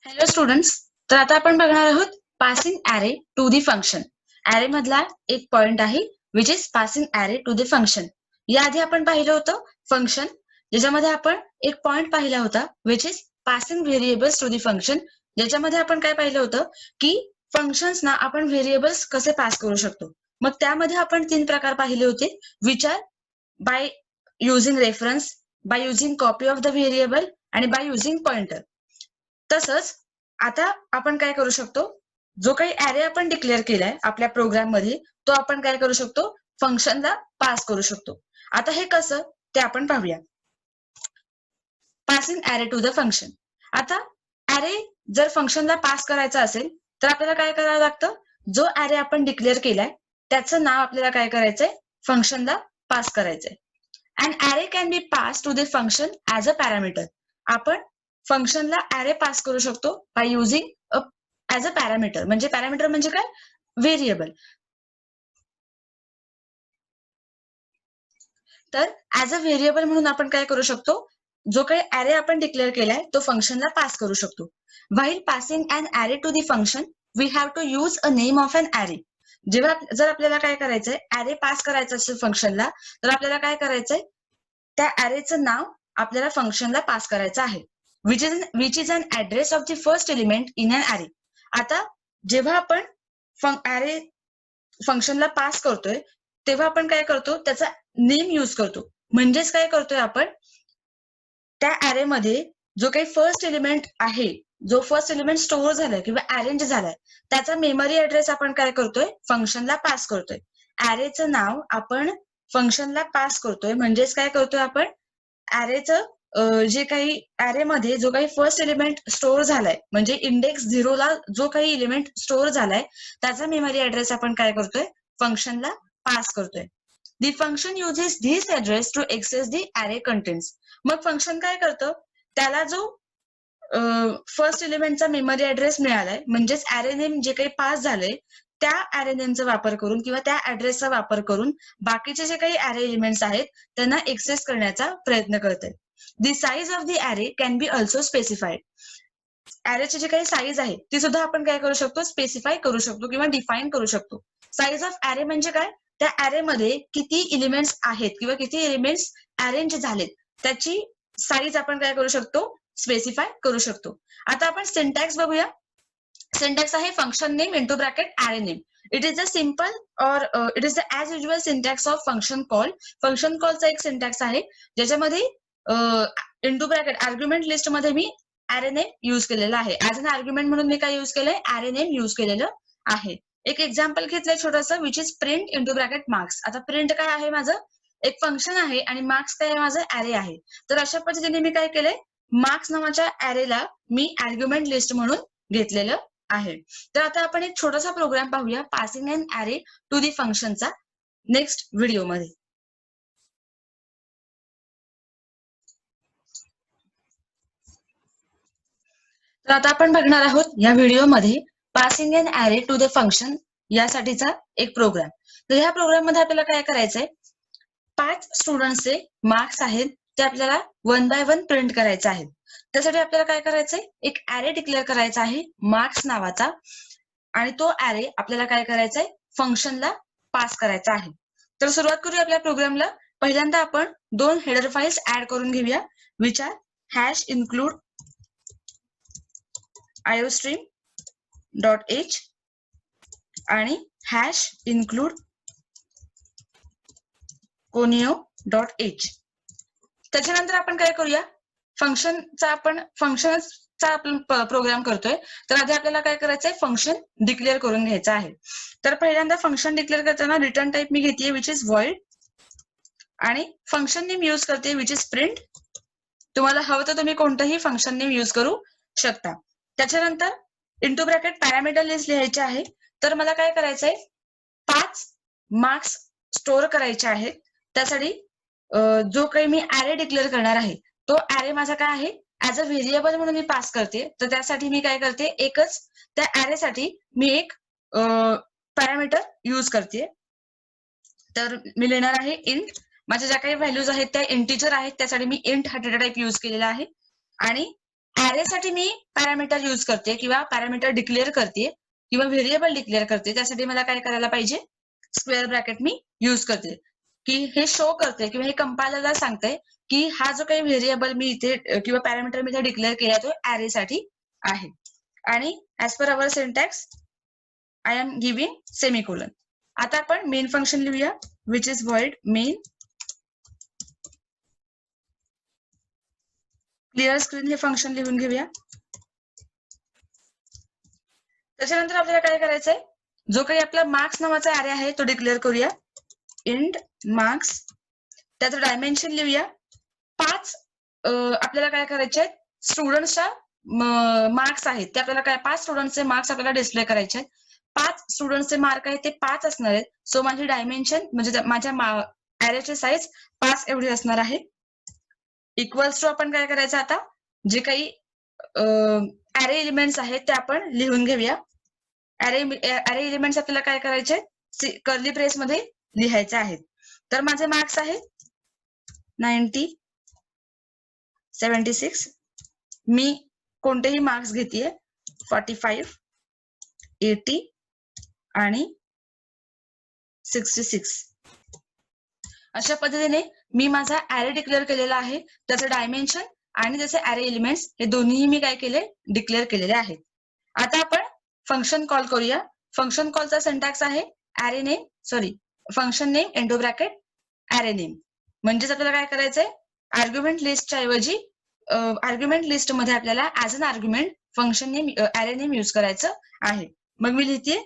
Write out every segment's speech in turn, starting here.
Hello students. तर आता आपण बघणार आहोत passing array to the function. ॲरे मधला एक पॉइंट आहे which is passing array to the function. याआधी आपण पाहिलं होतं फंक्शन, ज्याच्यामध्ये आपण एक पॉइंट पाहिला होता which is passing variables to the function, ज्याच्यामध्ये आपण काय पाहिलं होतं की फंक्शन्सना आपण व्हेरिएबल्स कसे पास करू शकतो. मग त्यामध्ये आपण 3 प्रकार पाहिले होते which are by using reference, by using copy of the variable आणि बाय युजिंग पॉइंटर. तसंच आता आपण काय करू शकतो, जो काही ॲरे आपण डिक्लेअर केलाय आपल्या प्रोग्राम मध्ये तो आपण काय करू शकतो, फंक्शनला पास करू शकतो. आता हे कसं ते आपण पाहूया. Passing array to the function. आता ॲरे जर फंक्शनला पास करायचा असेल तर आपल्याला काय करावं लागतं, जो ॲरे आपण डिक्लेअर केलाय त्याचं नाव आपल्याला काय करायचंय, फंक्शनला पास करायचंय. And array can be pass to the function as a parameter. आपण फंक्शनला ॲरे पास करू शकतो by using as a parameter. म्हणजे पॅरामीटर म्हणजे काय, व्हेरिएबल. तर ॲज अ व्हेरिएबल म्हणून आपण काय करू शकतो, जो काही ॲरे आपण डिक्लेअर केलाय तो फंक्शनला पास करू शकतो. While passing an array to the function we have to use a name of an array. जेव्हा जर आपल्याला काय करायचंय, ॲरे पास करायचं असेल फंक्शनला, तर आपल्याला काय करायचंय, त्या ॲरेचं नाव आपल्याला फंक्शनला पास करायचं आहे, which is an address of the first element in an array. आता जेव्हा आपण ॲरे फंक्शनला पास करतोय तेव्हा आपण काय करतो, त्याचा नेम यूज करतो. म्हणजेच काय करतोय आपण, त्या ॲरे मध्ये जो काही फर्स्ट एलिमेंट आहे, जो फर्स्ट एलिमेंट स्टोअर झालाय किंवा अरेंज झालाय, त्याचा मेमरी ऍड्रेस आपण काय करतोय, फंक्शनला पास करतोय. ॲरेचं नाव आपण फंक्शनला पास करतोय. म्हणजेच काय करतोय आपण, ॲरेचं जे काही ॲरे मध्ये जो काही फर्स्ट एलिमेंट स्टोअर झालाय, म्हणजे इंडेक्स 0 ला जो काही एलिमेंट स्टोअर झालाय त्याचा मेमरी ऍड्रेस आपण काय करतोय, फंक्शनला पास करतोय. The function uses this address to access the array contents. मग फंक्शन काय करतं, त्याला जो फर्स्ट एलिमेंटचा मेमरी ऍड्रेस मिळालाय, म्हणजेच ॲरे नेम जे काही पास झालंय त्या ॲरे नेमचा वापर करून किंवा त्या ऍड्रेसचा वापर करून बाकीचे जे काही ॲरे एलिमेंट्स आहेत त्यांना एक्सेस करण्याचा प्रयत्न करते. The size of the array can be also specified. ॲरेची जी काही साईज आहे ती सुद्धा आपण काय करू शकतो, स्पेसिफाय करू शकतो किंवा डिफाईन करू शकतो. साईज ऑफ ॲरे म्हणजे काय, त्या ॲरेमध्ये किती एलिमेंट्स आहेत किंवा किती एलिमेंट्स अरेंज झालेत त्याची साईज आपण काय करू शकतो, स्पेसिफाय करू शकतो. आता आपण सिंटॅक्स बघूया. सिंटॅक्स आहे function name into bracket array name. It is a simple or it is the as usual syntax of function call. Function कॉलचा एक सिंटॅक्स आहे ज्याच्यामध्ये इंटू ब्रॅकेट आर्ग्युमेंट लिस्ट मध्ये मी ॲरे नेम यूज केलेला आहे. As an argument म्हणून मी काय use केलंय, ॲरे नेम यूज केलेलं आहे. एक एक्झाम्पल घेतलंय छोटंसं which is print into bracket marks. आता प्रिंट काय आहे, माझं एक फंक्शन आहे आणि मार्क्स काय आहे, माझं ॲरे आहे. तर अशा पद्धतीने मी काय केलंय, मार्क्स नावाच्या ॲरेला मी आर्ग्युमेंट लिस्ट म्हणून घेतलेलं आहे. तर आता आपण एक छोटासा प्रोग्राम पाहूया passing an array to the फंक्शनचा नेक्स्ट व्हिडिओमध्ये. तर आता आपण बघणार आहोत या व्हिडिओमध्ये passing an array to the function यासाठीचा एक प्रोग्राम. तर ह्या प्रोग्राम मध्ये आपल्याला काय करायचंय, 5 स्टुडंट्सचे मार्क्स आहेत ते आपल्याला 1 बाय 1 प्रिंट करायचे आहेत. त्यासाठी आपल्याला काय करायचंय, एक ॲरे डिक्लेअर करायचा आहे मार्क्स नावाचा आणि तो ॲरे आपल्याला काय करायचा आहे, फंक्शनला पास करायचा आहे. तर सुरुवात करूया आपल्या प्रोग्रामला. पहिल्यांदा आपण 2 हेडर फाइल्स ऍड करून घेऊया which are hash include iostream.h आणि हॅश इन्क्लूड conio.h. त्याच्यानंतर आपण काय करूया, फंक्शनचा आपण प्रोग्राम करतोय. तर आधी आपल्याला काय करायचंय, फंक्शन डिक्लेअर करून घ्यायचं आहे. तर पहिल्यांदा फंक्शन डिक्लेअर करताना रिटर्न टाईप मी घेते विच इज void आणि फंक्शन नेम यूज करते विच इज प्रिंट. तुम्हाला हवं तर तुम्ही कोणतंही फंक्शन नेम यूज करू शकता. त्याच्यानंतर इंटू ब्रॅकेट पॅरामीटर लिस्ट लिहायचे आहे. तर मला काय करायचंय, 5 मार्क्स स्टोअर करायचे आहेत. त्यासाठी जो काही मी ॲरे डिक्लेअर करणार आहे तो ॲरे माझा काय आहे, ऍज अ व्हेरिएबल म्हणून मी पास करते. तर त्यासाठी मी काय करते, एकच त्या ॲरेसाठी मी एक पॅरामीटर यूज करते. तर मी लिहिणार आहे इंट. माझ्या ज्या काही व्हॅल्यूज आहेत त्या इंटिजर आहेत, त्यासाठी मी इंट हा डेटा टाईप यूज केलेला आहे. आणि ऍरे साठी मी पॅरामीटर यूज करते किंवा पॅरामीटर डिक्लेअर करते किंवा व्हेरिएबल डिक्लेअर करते. त्यासाठी मला काय करायला पाहिजे, स्क्वेअर ब्रॅकेट मी यूज करते की हे शो करते किंवा हे कंपायलरला सांगते की हा जो काही व्हेरिएबल मी इथे किंवा पॅरामीटर मी इथे डिक्लेअर केला तो ऍरे साठी आहे. आणि as per our syntax I am giving semicolon. आता आपण मेन फंक्शन लिहूया, which is void main. Clear screen हे फंक्शन लिहून घेऊया. त्याच्यानंतर आपल्याला काय करायचंय, जो काही आपला मार्क्स नावाचा ऍरे आहे तो डिक्लेअर करूया. इंट मार्क्स, त्याचं डायमेन्शन लिहूया 5. आपल्याला काय करायचे, स्टुडंट्सच्या मार्क्स आहेत ते आपल्याला काय 5 स्टुडंट्सचे मार्क्स आपल्याला डिस्प्ले करायचे आहेत. 5 स्टुडंट्सचे मार्क आहेत ते 5 असणार आहेत. सो माझी डायमेन्शन म्हणजे माझ्या ऍरेची साईज 5 एवढी असणार आहे. इक्वल्स टू आपण काय करायचं, आता जे काही ऍरे एलिमेंट्स आहेत ते आपण लिहून घेऊया. ऍरे एलिमेंट्स आपल्याला काय करायचे, कर्ली ब्रेस मध्ये लिहायचे आहेत. तर माझे मार्क्स आहेत 90, 76. मी कोणतेही मार्क्स घेतेय 45, 80 आणि 66. अशा पद्धतीने मी माझा ऍरे डिक्लेअर केलेला आहे. त्याचं डायमेन्शन आणि त्याचे ऍरे एलिमेंट्स हे दोन्ही मी काय केले, डिक्लेअर केलेले आहेत. आता आपण फंक्शन कॉल करूया. फंक्शन कॉलचा सिंटॅक्स आहे array name, function name into bracket array name. म्हणजेच आपल्याला काय करायचंय, आर्ग्युमेंट लिस्टच्या ऐवजी आर्ग्युमेंट लिस्ट मध्ये आपल्याला as an argument function name array name use करायचं आहे. मग मी लिहिते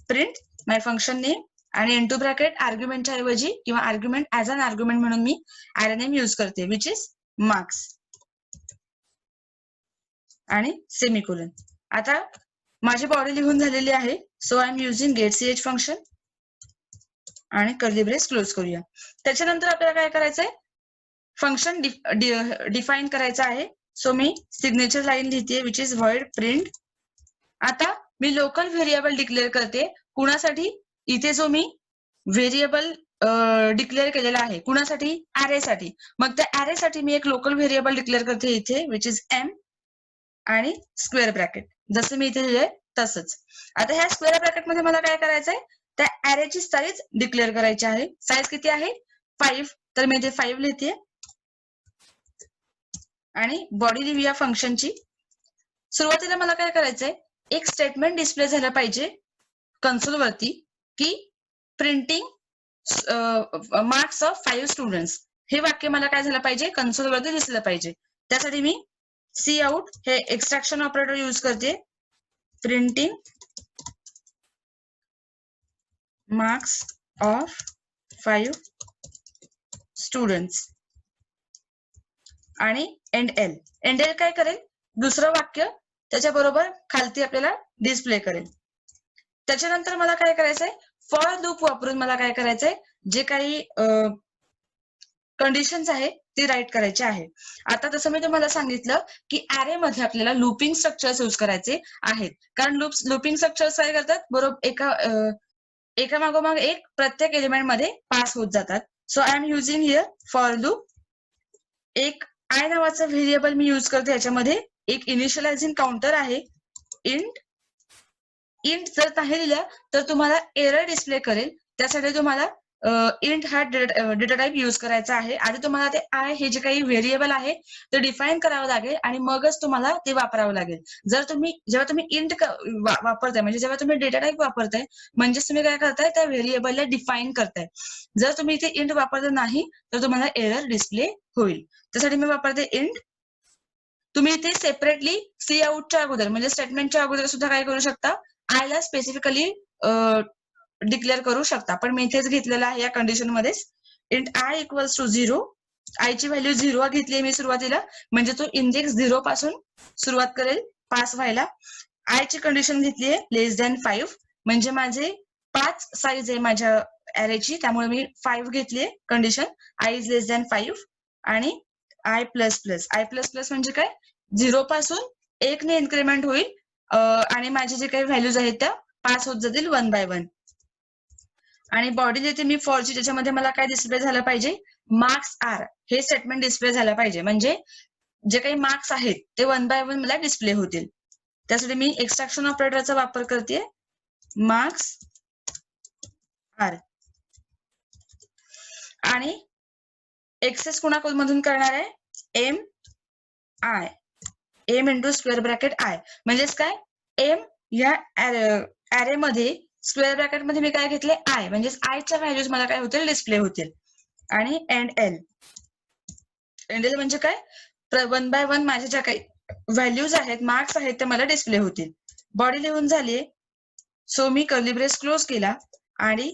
प्रिंट माय फंक्शन नेम आणि इंटू ब्रॅकेट आर्ग्युमेंटच्या ऐवजी किंवा आर्ग्युमेंट ऍज अन आर्ग्युमेंट म्हणून मी ऍरे नेम यूज करते, विच इज मार्क्स आणि सेमिकोलन. आता माझी बॉडी लिहून झालेली आहे. So I am using get ch function आणि कर्ली ब्रेस क्लोज करूया. त्याच्यानंतर आपल्याला काय करायचंय, फंक्शन डिफाईन करायचं आहे. सो मी सिग्नेचर लाईन लिहिते विच इज void प्रिंट. आता मी लोकल व्हेरिएबल डिक्लेअर करते. कुणासाठी, इथे जो मी व्हेरिएबल डिक्लेअर केलेला आहे कुणासाठी, ऍरे साठी. मग त्या ऍरे साठी मी एक लोकल व्हेरिएबल डिक्लेअर करते इथे विच इज m आणि स्क्वेअर ब्रॅकेट, जसं मी इथे लिहिलंय तसंच. आता ह्या स्क्वेअर ब्रॅकेट मध्ये मला काय करायचंय, त्या ऍरेची साईज डिक्लेअर करायची आहे. साईज किती आहे 5, तर मी इथे 5 लिहिते आणि बॉडी लिहूया फंक्शनची. सुरुवातीला मला काय करायचंय, एक स्टेटमेंट डिस्प्ले झालं पाहिजे कन्सोल वरती की प्रिंटिंग मार्क्स ऑफ 5 स्टुडंट्स. हे वाक्य मला काय झालं पाहिजे, कन्सोल वरती दिसलं पाहिजे. त्यासाठी मी सी आउट हे एक्सट्रॅक्शन ऑपरेटर यूज करते. प्रिंटिंग मार्क्स ऑफ 5 स्टुडंट्स आणि एंड एल. एंड एल काय करेल, दुसरं वाक्य त्याच्याबरोबर खालती आपल्याला डिस्प्ले करेल. त्याच्यानंतर मला काय करायचंय, फॉर लूप वापरून मला काय करायचंय, जे काही कंडिशन्स आहे ती राईट करायची आहे. आता जसं मी तुम्हाला सांगितलं की ऍरे मध्ये आपल्याला लूपिंग स्ट्रक्चर्स यूज करायचे आहेत. कारण लूपिंग स्ट्रक्चर्स काय करतात, बरोबर एका मागोमाग एक प्रत्येक एलिमेंट मध्ये पास होत जातात. So I am using here for loop. एक आय नावाचं व्हेरिएबल मी यूज करते. याच्यामध्ये एक इनिशियलायझिंग काउंटर आहे इंट. इंट जर नाही लिहिला तर तुम्हाला एरर डिस्प्ले करेल. त्यासाठी तुम्हाला इंट हा डेटा टाइप यूज करायचा आहे. आधी तुम्हाला ते आय हे जे काही व्हेरिएबल आहे ते डिफाईन करावं लागेल आणि मगच तुम्हाला ते वापरावं लागेल. जेव्हा तुम्ही इंट वापरताय म्हणजे जेव्हा तुम्ही डेटा टाइप वापरताय म्हणजेच तुम्ही काय करताय, त्या व्हेरिएबलला डिफाईन करताय. जर तुम्ही इथे इंट वापरत नाही तर तुम्हाला एरर डिस्प्ले होईल. त्यासाठी मी वापरते इंट. तुम्ही इथे सेपरेटली सी आउटच्या अगोदर म्हणजे स्टेटमेंटच्या अगोदर सुद्धा काय करू शकता, आयला स्पेसिफिकली डिक्लेअर करू शकता. पण मी इथेच घेतलेला आहे या कंडिशन मध्येच. Int I equals to 0. आयची व्हॅल्यू 0 घेतली मी सुरुवातीला, म्हणजे तो इंडेक्स 0 पासून सुरुवात करेल पास व्हायला. आयची कंडिशन घेतली आहे लेस दॅन 5, म्हणजे माझे 5 साईज आहे माझ्या ऍरेची, त्यामुळे मी 5 घेतली condition. I is less than 5 आणि I plus plus. I plus plus म्हणजे काय, 0 पासून 1 ने इन्क्रीमेंट होईल आणि माझे जे काही व्हॅल्यूज आहेत त्या पास होत जातील 1 by 1. आणि बॉडी देते मी फॉरची, त्याच्यामध्ये मला काय डिस्प्ले झालं पाहिजे, मार्क्स आर हे स्टेटमेंट डिस्प्ले झालं पाहिजे. म्हणजे जे काही मार्क्स आहेत ते 1 बाय 1 मला डिस्प्ले होतील. त्यासाठी मी एक्सट्रॅक्शन ऑपरेटरचा वापर करते. मार्क्स आर आणि एक्सेस कोणामधून करणार आहे? M I, M into square bracket I. म्हणजेच काय, एम या ऍरे मध्ये स्क्वेअर ब्रॅकेट मध्ये मी काय घेतले? आय. म्हणजेच आयच्या व्हॅल्यूज मला काय होतील? डिस्प्ले होतील. आणि एंड एल. एंड एल म्हणजे काय? 1 बाय 1 माझ्या ज्या काही व्हॅल्यूज आहेत, मार्क्स आहेत, ते मला डिस्प्ले होतील. बॉडी लिहून झालीये. सो मी कर्ली ब्रेस क्लोज केला आणि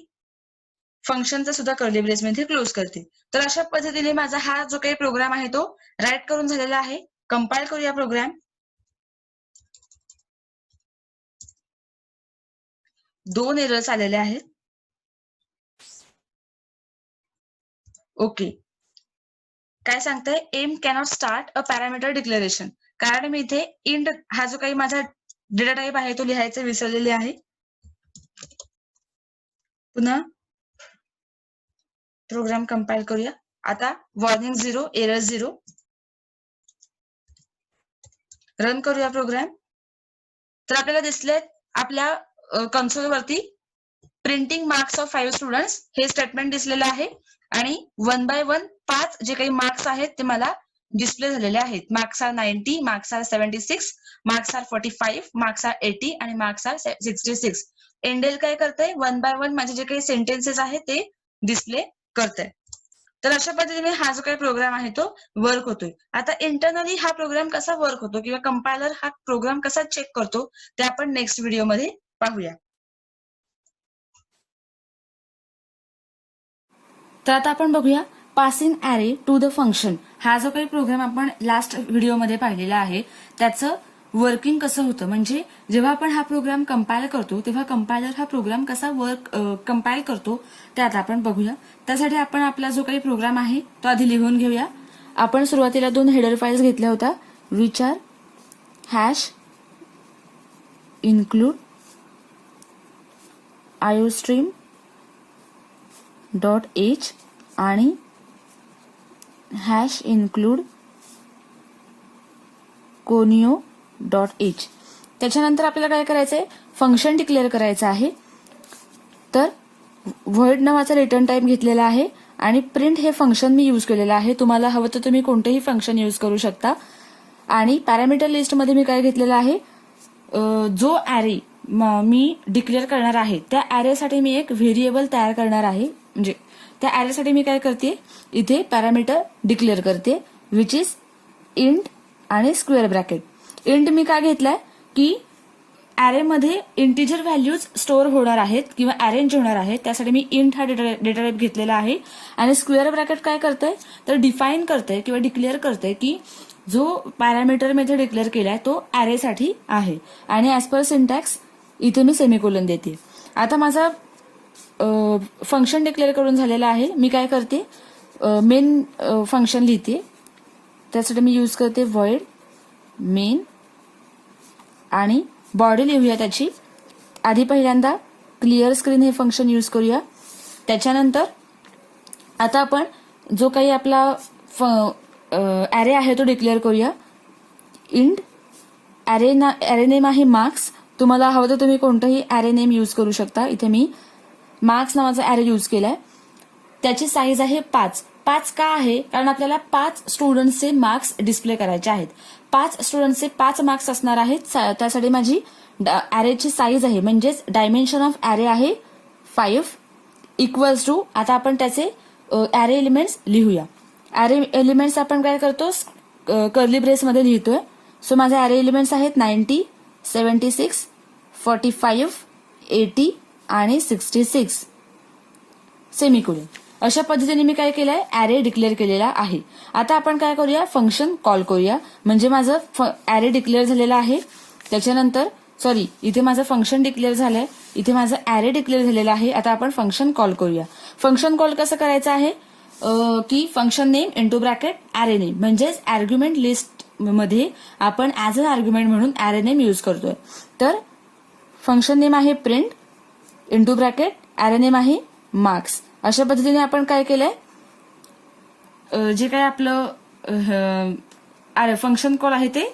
फंक्शनचा सुद्धा कर्ली ब्रेस मध्ये क्लोज करते. तर अशा पद्धतीने माझा हा जो काही प्रोग्राम आहे तो राईट करून झालेला आहे. कंपाईल करूया प्रोग्राम. 2 एरर्स आलेले आहेत. ओके. काय सांगताय? M cannot start a parameter declaration. कारण मी इथे इंट हा जो काही माझा डेटा टाईप आहे तो लिहायचा विसरलेले आहे. पुन्हा प्रोग्राम कंपाईल करूया. आता वॉर्निंग 0, एरर 0. रन करूया प्रोग्राम. तर आपल्याला दिसले आपल्या कन्सोल वरती प्रिंटिंग मार्क्स ऑफ 5 स्टुडंट्स हे स्टेटमेंट दिसलेलं आहे आणि 1 बाय 1 5 जे काही मार्क्स आहेत ते मला डिस्प्ले झालेले आहेत. Marks are 90, marks are 76, marks are 45, marks are 80 आणि मार्क्स आर 66. एंडेल काय करतंय? 1 बाय 1 माझे जे काही सेंटेन्सेस आहेत ते डिस्प्ले करतंय. तर अशा पद्धतीने हा जो काही प्रोग्राम आहे तो वर्क होतोय. आता इंटरनली हा प्रोग्राम कसा वर्क होतो किंवा कंपायलर हा प्रोग्राम कसा चेक करतो ते आपण नेक्स्ट व्हिडिओमध्ये पाहूया. तर आता आपण बघूया passing array to the function. हा जो काही प्रोग्राम आपण लास्ट व्हिडिओमध्ये पाहिलेला आहे त्याचं वर्किंग कसं होतं, म्हणजे जेव्हा आपण हा प्रोग्राम कंपाईल करतो तेव्हा कंपायलर हा प्रोग्राम कसा कंपाईल करतो ते आता आपण बघूया. त्यासाठी आपण आपला जो काही प्रोग्राम आहे तो आधी लिहून घेऊया. आपण सुरुवातीला 2 हेडर फाइल्स घेतल्या होत्या, which are hash include iostream .h आणि हॅश इन्क्लूड conio.h. त्याच्यानंतर आपल्याला काय करायचंय? फंक्शन डिक्लेअर करायचं आहे. तर void नावाचा रिटर्न टाइप घेतलेला आहे आणि प्रिंट हे फंक्शन मी यूज केलेलं आहे. तुम्हाला हवं तर तुम्ही कोणतेही फंक्शन यूज करू शकता. आणि पॅरामीटर लिस्ट मध्ये मी काय घेतलेलं आहे? जो ॲरे मी डिक्लेअर करणार आहे त्या ॲरेसाठी मी एक व्हेरिएबल तयार करणार आहे. म्हणजे त्या ॲरेसाठी मी काय करते? इथे पॅरामीटर डिक्लेअर करते विच इज इंट आणि स्क्वेअर ब्रॅकेट. इंट मी काय घेतलाय की ॲरेमध्ये इंटिजर व्हॅल्यूज स्टोअर होणार आहेत किंवा अरेंज होणार आहेत, त्यासाठी मी इंट हा डेटा टाईप घेतलेला आहे. आणि स्क्वेअर ब्रॅकेट काय करतंय? तर डिफाईन करतंय किंवा डिक्लेअर करतंय की जो पॅरामीटर मेथड डिक्लेअर केलाय तो ॲरेसाठी आहे. आणि ऍज पर सिंटॅक्स इथे मी सेमिकोलन देते. आता माझा फंक्शन डिक्लेअर करून झालेला आहे. मी काय करते? मेन फंक्शन लिहिते. त्यासाठी मी यूज करते void मेन आणि बॉडी लिहूया त्याची. आधी पहिल्यांदा क्लिअर स्क्रीन हे फंक्शन यूज करूया. त्याच्यानंतर आता आपण जो काही आपला ॲरे आहे तो डिक्लेअर करूया. इंट ॲरे नेम आहे मार्क्स. तुम्हाला हवं तर तुम्ही कोणतंही ॲरे नेम यूज करू शकता. इथे मी मार्क्स नावाचा ॲरे यूज केलाय. त्याची साईज आहे 5. 5 का आहे? कारण आपल्याला 5 स्टुडंट्सचे मार्क्स डिस्प्ले करायचे आहेत. 5 स्टुडंट्सचे 5 मार्क्स असणार आहेत. त्यासाठी माझी ॲरेची साईज आहे, म्हणजेच डायमेन्शन ऑफ ॲरे आहे 5 इक्वल्स टू. आता आपण त्याचे ॲरे एलिमेंट्स लिहूया. ॲरे एलिमेंट्स आपण काय करतो? कर्ली ब्रेसमध्ये लिहितोय. सो माझे ॲरे एलिमेंट्स आहेत 90, 76, 45, 80 आणि 66 सेमिकोलन. अशा पद्धतीने मी काय केलंय? ॲरे डिक्लेअर केलेला आहे. आता आपण काय करूया? फंक्शन कॉल करूया. म्हणजे माझं ॲरे डिक्लेअर झालेलं आहे. त्याच्यानंतर इथे माझं फंक्शन डिक्लेअर झालंय, इथे माझं ॲरे डिक्लेअर झालेलं आहे. आता आपण फंक्शन कॉल करूया. फंक्शन कॉल कसं करायचं आहे? की function name into bracket array name, म्हणजेच आर्ग्युमेंट लिस्ट मध्ये आपण ऍज अन आर्ग्युमेंट म्हणून ॲरे नेम यूज करतोय. तर फंक्शन नेम आहे print into bracket array name आहे मार्क्स. अशा पद्धतीने आपण काय केलंय? जे काय आपलं फंक्शन कॉल आहे ते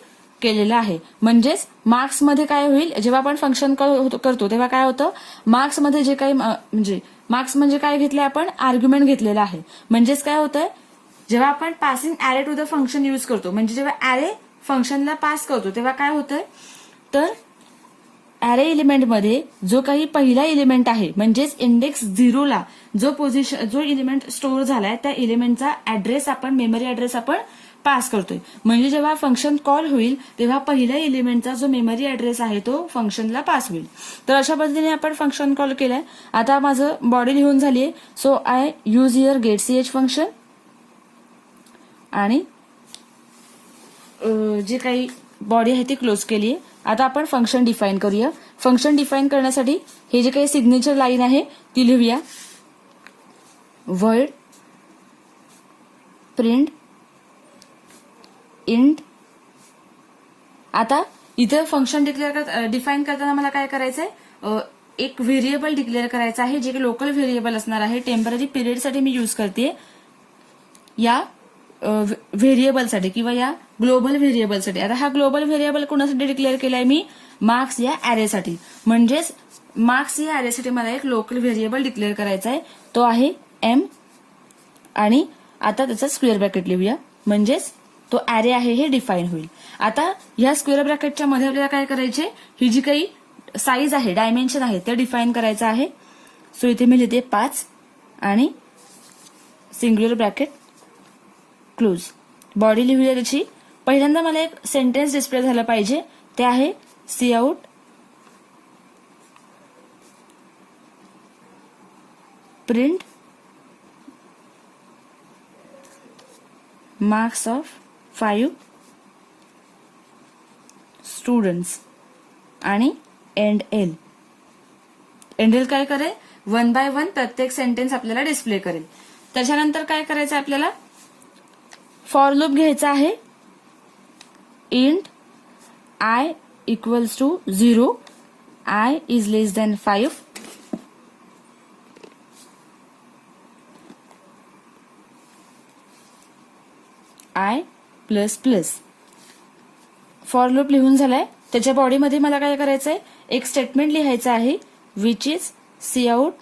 केलेलं आहे. म्हणजेच मार्क्स मध्ये काय होईल, जेव्हा आपण फंक्शन कॉल करतो तेव्हा काय होतं, मार्क्स मध्ये जे काही म्हणजे मार्क्स म्हणजे काय घेतलंय आपण, आर्ग्युमेंट घेतलेलं आहे. म्हणजेच काय होतंय, जेव्हा आपण passing array to the function use करतो, म्हणजे जेव्हा ऍरे फंक्शनला पास करतो तेव्हा काय होतंय, तर ऍरे एलिमेंटमध्ये जो काही पहिला एलिमेंट आहे, म्हणजेच इंडेक्स 0 ला जो एलिमेंट स्टोअर झालाय त्या एलिमेंटचा ऍड्रेस आपण, मेमरी ऍड्रेस आपण पास करतोय. म्हणजे जेव्हा फंक्शन कॉल होईल तेव्हा पहिल्या एलिमेंटचा जो मेमरी ऍड्रेस आहे तो फंक्शनला पास होईल. तर अशा पद्धतीने आपण फंक्शन कॉल केलंय. आता माझं बॉडी लिहून झालीय. So I use here getch function आणि जे काही बॉडी आहे ती क्लोज केली आहे. आता आपण फंक्शन डिफाईन करूया. फंक्शन डिफाईन करण्यासाठी हे जे काही सिग्नेचर लाईन आहे ती लिहूया. void print int. आता इथे फंक्शन डिफाईन करताना मला काय करायचंय, एक व्हेरिएबल डिक्लेअर करायचं आहे, जे की लोकल व्हेरिएबल असणार आहे. टेम्पररी पिरियडसाठी मी यूज करते या व्हेरिएबलसाठी किंवा या ग्लोबल व्हेरिएबलसाठी. आता हा ग्लोबल व्हेरिएबल कोणासाठी डिक्लेअर केलाय मी, मार्क्स या ऍरेसाठी. म्हणजेच मार्क्स या ऍरेसाठी मला एक लोकल व्हेरिएबल डिक्लेअर करायचा आहे, तो आहे एम. आणि आता त्याचा स्क्वेअर ब्रॅकेट लिहूया, म्हणजेच तो ऍरे आहे हे डिफाईन होईल. आता या स्क्वेअर ब्रॅकेटच्या मध्ये आपल्याला काय करायचे, ही जी काही साईज आहे, डायमेन्शन आहे ते डिफाईन करायचं आहे. सो इथे मी लिहिते 5 आणि सिंग्युलर ब्रॅकेट क्लोज. बॉडी लिहूया त्याची. पहिल्यांदा मला एक सेंटेन्स डिस्प्ले झालं पाहिजे, ते आहे Cout print marks of 5 students आणि एंड एल. एंड एल काय करेल, 1 by 1 प्रत्येक सेंटेन्स आपल्याला डिस्प्ले करेल. त्याच्यानंतर काय करायचं आपल्याला, फॉर लूप घ्यायचा आहे. Int I equals to 0, I is less than 5, I plus plus. For loop लिहून झालाय. त्याच्या बॉडीमध्ये मला काय करायचंय, एक स्टेटमेंट लिहायचं आहे, which is Cout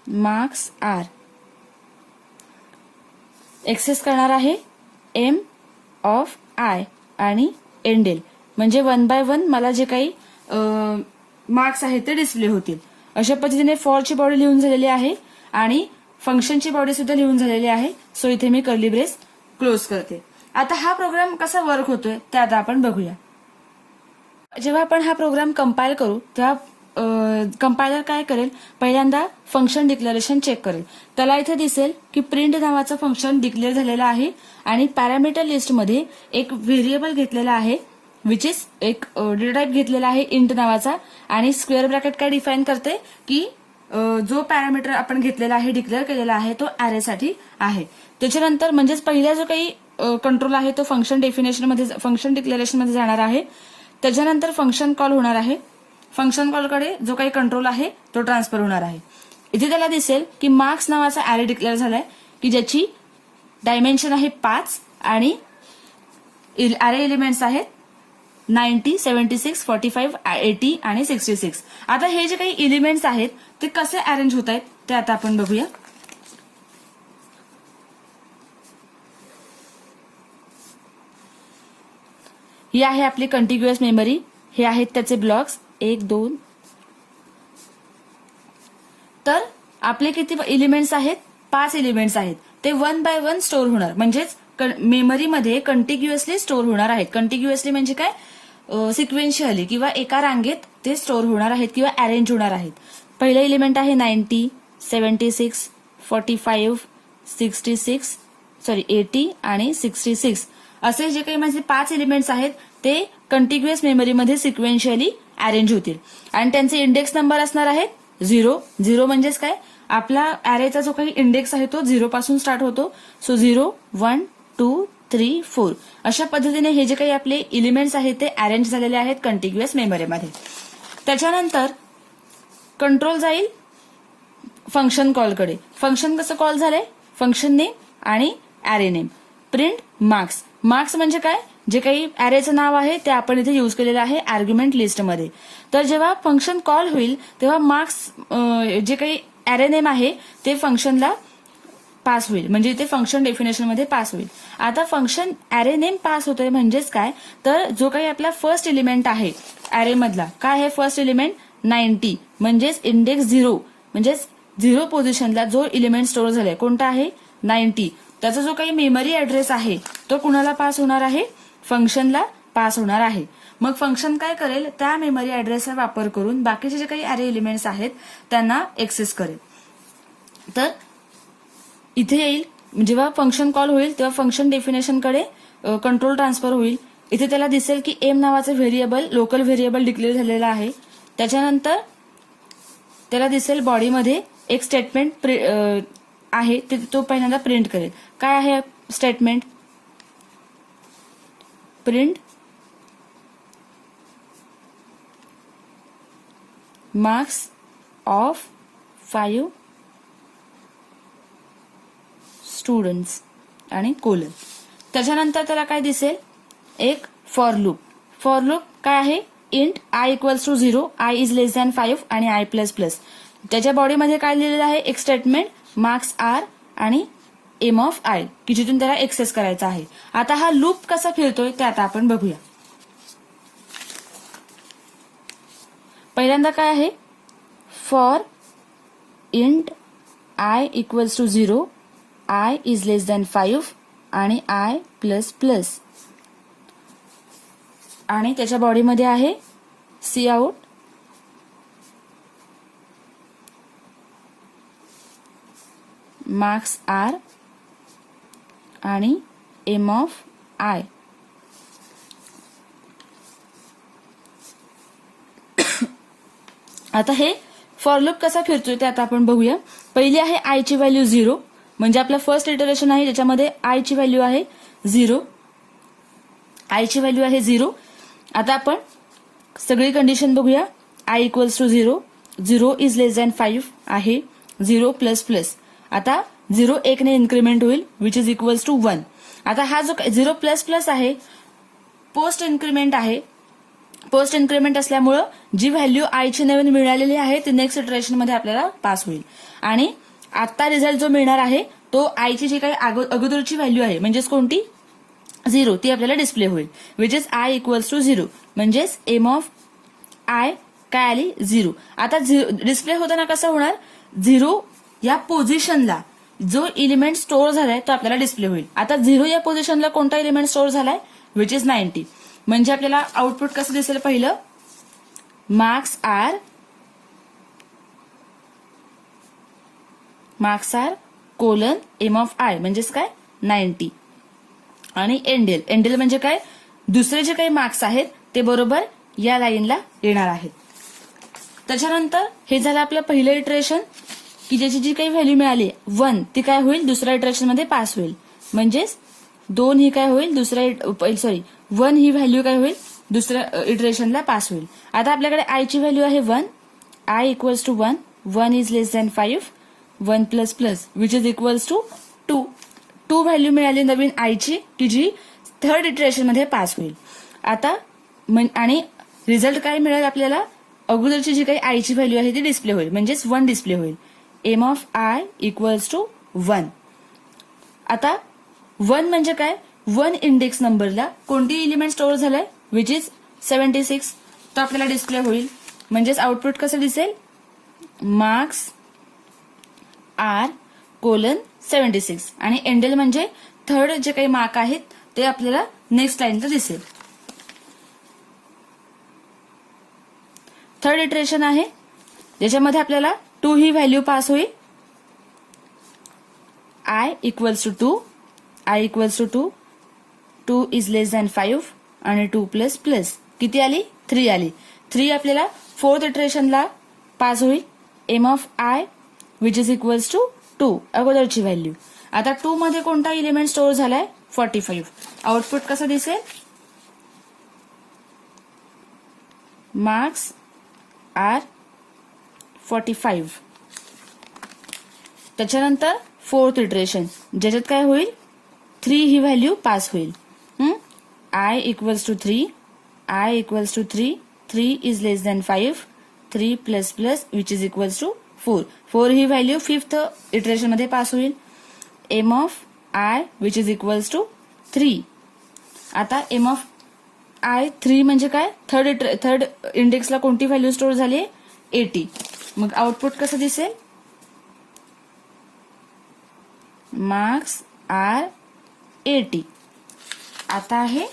marks are. Access करणार आहे एम ऑफ आय आणि एंडेल. म्हणजे 1 by 1 मला जे काही मार्क्स आहेत ते डिस्प्ले होतील. अशा पद्धतीने फॉरची बॉडी लिहून झालेली आहे आणि फंक्शनची बॉडी सुद्धा लिहून झालेली आहे. सो इथे मी कर्ली ब्रेस क्लोज करते. आता हा प्रोग्राम कसा वर्क होतोय ते आता आपण बघूया. जेव्हा आपण हा प्रोग्राम कंपाईल करू तेव्हा कंपायलर काय करेल, पहिल्यांदा फंक्शन डिक्लेरेशन चेक करेल. त्याला इथे दिसेल की प्रिंट नावाचं फंक्शन डिक्लेअर झालेलं आहे आणि पॅरामीटर लिस्टमध्ये एक व्हेरिएबल घेतलेला आहे, विच इज एक डेटा टाईप घेतलेला आहे इंट नावाचा. आणि स्क्वेअर ब्रॅकेट काय डिफाईन करते की जो पॅरामीटर आपण घेतलेला आहे, डिक्लेअर केलेला आहे, तो ऍरेसाठी आहे. त्याच्यानंतर म्हणजेच पहिला जो काही कंट्रोल आहे तो फंक्शन डिक्लेरेशन मध्ये जाणार आहे. त्याच्यानंतर फंक्शन कॉल होणार आहे. फंक्शन कॉलकडे जो काही कंट्रोल आहे तो ट्रान्सफर होणार आहे. इथे त्याला दिसेल की मार्क्स नावाचा ऍरे डिक्लेअर झालाय की ज्याची डायमेन्शन आहे 5 आणि ऍरे एलिमेंट्स आहेत 90, 76, 45, 80 आणि 66. आता हे जे काही एलिमेंट्स आहेत ते कसे अरेंज होत आहेत ते आता आपण बघूया. ही आहे आपली कंटिग्युअस मेमरी. हे आहेत त्याचे ब्लॉक्स 1, 2. तर आपले किती एलिमेंट्स आहेत, 5 एलिमेंट्स आहेत. ते 1 by 1 स्टोअर होणार, म्हणजेच मेमरीमध्ये कंटिग्युअसली स्टोअर होणार आहेत. कंटिग्युअसली म्हणजे काय, सिक्वेन्शियली किंवा एका रांगेत ते स्टोअर होणार आहेत किंवा अरेंज होणार आहेत. पहिलं एलिमेंट आहे 90, 76, 45, 80 आणि 66. असे जे काही माझे 5 एलिमेंट्स आहेत ते कंटिग्युअस मेमरीमध्ये सिक्वेन्शियली अरेंज होतील आणि त्यांचे इंडेक्स नंबर असणार आहेत 0. 0 म्हणजेच काय, आपला अरेचा जो काही इंडेक्स आहे तो 0 पासून स्टार्ट होतो. सो 0, 1, 2, 3, 4 अशा पद्धतीने हे जे काही आपले एलिमेंट्स आहेत ते अरेंज झालेले आहेत कंटिग्युअस मेमरीमध्ये. त्याच्यानंतर कंट्रोल जाईल फंक्शन कॉलकडे. फंक्शन कसं कॉल झालंय, फंक्शनने आणि array name. Print marks. Marks म्हणजे काय, जे काही ॲरेचं नाव आहे ते आपण इथे यूज केलेलं आहे आर्ग्युमेंट लिस्टमध्ये. तर जेव्हा फंक्शन कॉल होईल तेव्हा मार्क्स जे काही ॲरे नेम आहे ते फंक्शनला पास होईल, म्हणजे इथे फंक्शन डेफिनेशनमध्ये पास होईल. आता फंक्शन ॲरे नेम पास होतोय म्हणजेच काय, तर जो काही आपला फर्स्ट एलिमेंट आहे ॲरे मधला, काय आहे फर्स्ट एलिमेंट 90, म्हणजेच इंडेक्स 0, म्हणजेच 0 पोझिशनला जो एलिमेंट स्टोअर झालाय कोणता आहे 90, त्याचा जो काही मेमरी ऍड्रेस आहे तो कुणाला पास होणार आहे, फंक्शनला पास होणार आहे. मग फंक्शन काय करेल, त्या मेमरी ऍड्रेसचा वापर करून बाकीचे जे काही ॲरे एलिमेंट्स आहेत त्यांना एक्सेस करेल. तर इथे येईल जेव्हा फंक्शन कॉल होईल तेव्हा फंक्शन डेफिनेशनकडे कंट्रोल ट्रान्सफर होईल. इथे त्याला दिसेल की एम नावाचं व्हेरिएबल लोकल व्हेरिएबल डिक्लेअर झालेलं आहे. त्याच्यानंतर त्याला दिसेल बॉडीमध्ये एक स्टेटमेंट आहे, ते तो पहिल्यांदा प्रिंट करेल. काय आहे statement, print marks of 5 students आणि कोलन. त्याच्यानंतर त्याला काय दिसेल, एक फॉर लूप. फॉर लूप काय आहे, int I equals to 0, I is less than 5 आणि आय प्लस प्लस. त्याच्या बॉडीमध्ये काय लिहिलेलं आहे, एक स्टेटमेंट मार्क्स आर आणि एम ऑफ आय, की जिथून त्याला एक्सेस करायचा आहे. आता हा लूप कसा फिरतोय ते आता आपण बघूया. पहिल्यांदा काय आहे, for int I equals to 0, I is less than 5 आणि आय प्लस प्लस, आणि त्याच्या बॉडीमध्ये आहे सी आउट मार्क्स आर आणि एम ऑफ आय. आता हे फॉर लूप कसा फिरतोय ते आता आपण बघूया. पहिली आहे आय ची व्हॅल्यू 0, म्हणजे आपलं फर्स्ट इटरेशन आहे ज्याच्यामध्ये आय ची व्हॅल्यू आहे 0, आय ची व्हॅल्यू आहे 0. आता आपण सगळी कंडिशन बघूया. I equals to 0, 0 is less than 5 आहे, 0 प्लस प्लस. आता 0 1 ने इन्क्रीमेंट होईल विच इज इक्वल्स टू 1. आता हा जो 0 प्लस प्लस आहे पोस्ट इन्क्रीमेंट आहे. पोस्ट इन्क्रीमेंट असल्यामुळं जी व्हॅल्यू आयची नवीन मिळालेली आहे ती नेक्स्ट इटरेशन मध्ये आपल्याला पास होईल. आणि आता रिझल्ट जो मिळणार आहे तो आयची जी काही अगोदरची व्हॅल्यू आहे म्हणजेच कोणती 0 ती आपल्याला डिस्प्ले होईल which is I equals to 0, म्हणजेच एम ऑफ आय काय आली 0. आता डिस्प्ले होताना कसं होणार, 0 या पोझिशनला जो एलिमेंट स्टोअर झालाय तो आपल्याला डिस्प्ले होईल. आता 0 या पोझिशनला कोणता एलिमेंट स्टोअर झालाय विच इज 90, म्हणजे आपल्याला आउटपुट कसं दिसेल, पहिलं marks are colon M of I म्हणजेच काय 90, आणि एंडेल म्हणजे काय, दुसरे जे काही मार्क्स आहेत ते बरोबर या लाईनला येणार आहेत. त्याच्यानंतर हे झालं आपलं पहिलं इटरेशन, की ज्याची जी काही व्हॅल्यू मिळाली 1 ती काय होईल दुसऱ्या इटरेशन मध्ये पास होईल, म्हणजेच 2 ही काय होईल 1 ही व्हॅल्यू काय होईल दुसऱ्या इटरेशनला पास होईल. आता आपल्याकडे आय ची व्हॅल्यू आहे 1, I equals to 1, 1 is less than 5, 1 plus plus which is equals to 2. 2 value मिळाली नवीन आयची की जी थर्ड इटरेशन मध्ये पास होईल. आता आणि रिझल्ट काय मिळेल आपल्याला, अगोदरची जी काही आयची व्हॅल्यू आहे ती डिस्प्ले होईल, म्हणजेच 1 डिस्प्ले होईल. M of I equals to 1. आता 1 म्हणजे काय, 1 इंडेक्स नंबरला कोणती एलिमेंट स्टोअर झालाय विच इज 76, तो आपल्याला डिस्प्ले होईल. म्हणजेच आउटपुट कसं दिसेल, मार्क्स आर कोलन 76, आणि एंडेल म्हणजे थर्ड जे काही मार्क आहेत ते आपल्याला नेक्स्ट लाईनला दिसेल. थर्ड इटरेशन आहे ज्याच्यामध्ये आपल्याला 2 ही व्हॅल्यू पास होईल. I equals to 2, I equals to 2 is less than 5 आणि 2 प्लस प्लस किती आली 3 आली. 3 आपल्याला फोर्थ इटरेशनला पास होईल. M of I which is equals to 2 अगोदरची व्हॅल्यू. आता 2 मध्ये कोणता एलिमेंट स्टोअर झालाय 45. आउटपुट कसं दिसेल, मार्क्स आर 45. त्याच्यानंतर 4th इटरेशन, ज्याच्यात काय होईल 3 ही व्हॅल्यू पास होईल. I equals to 3, I equals to 3, 3 is less than 5, 3 plus plus which is equals to 4. 4 ही व्हॅल्यू 5th इटरेशन मध्ये पास होईल. m of I which is equals to 3. आता m of I 3 म्हणजे काय, third इंडेक्सला कोणती value store झाली, 80. मग output कसं दिसेल, मार्क्स आर 80. आता आहे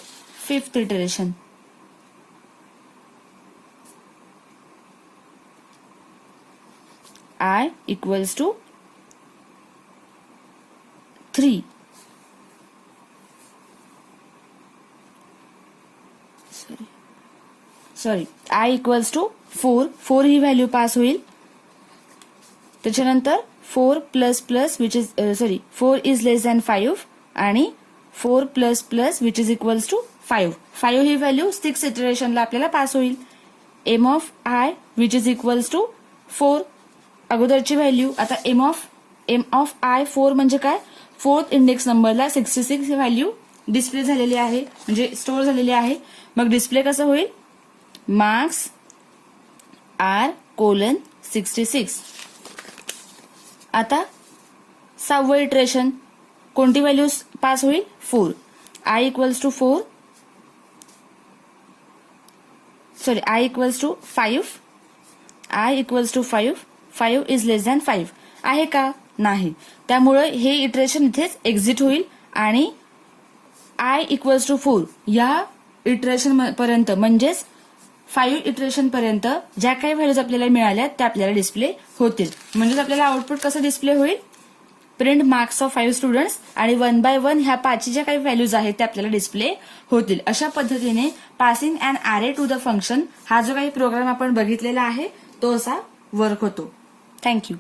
5th iteration. I equals to 3. Sorry I equals to 4. 4 ही व्हॅल्यू पास होईल. त्याच्यानंतर 4 plus plus which is 4 is less than 5 आणि 4 plus plus which is equals to 5. 5 ही व्हॅल्यू 6th इटरेशनला आपल्याला पास होईल. m of I which is equals to 4 अगोदरची value. आता m of I 4 म्हणजे काय, 4th इंडेक्स नंबरला 66 ही व्हॅल्यू डिस्प्ले झालेली आहे, म्हणजे स्टोअर झालेली आहे. मग डिस्प्ले कसं होईल, मार्क्स आर कोलन 66. आता 6th इटरेशन, कोणती व्हॅल्यू पास होईल, 4. I equals to 4, I equals to 5, I equals to 5, 5 is less than 5 आहे का, नाही. त्यामुळे हे इटरेशन इथेच एक्झिट होईल आणि I equals to 4 या इटरेशन पर्यंत, म्हणजेच 5 इटरेशन पर्यंत ज्या काही व्हॅल्यूज आपल्याला मिळाल्या त्या आपल्याला डिस्प्ले होतील. म्हणजेच आपल्याला आउटपुट कसं डिस्प्ले होईल, प्रिंट मार्क्स ऑफ 5 स्टुडंट्स आणि 1 by 1 ह्या 5 ज्या काही व्हॅल्यूज आहेत त्या आपल्याला डिस्प्ले होतील. अशा पद्धतीने passing and array to the function हा जो काही प्रोग्राम आपण बघितलेला आहे तो असा वर्क होतो. थँक्यू.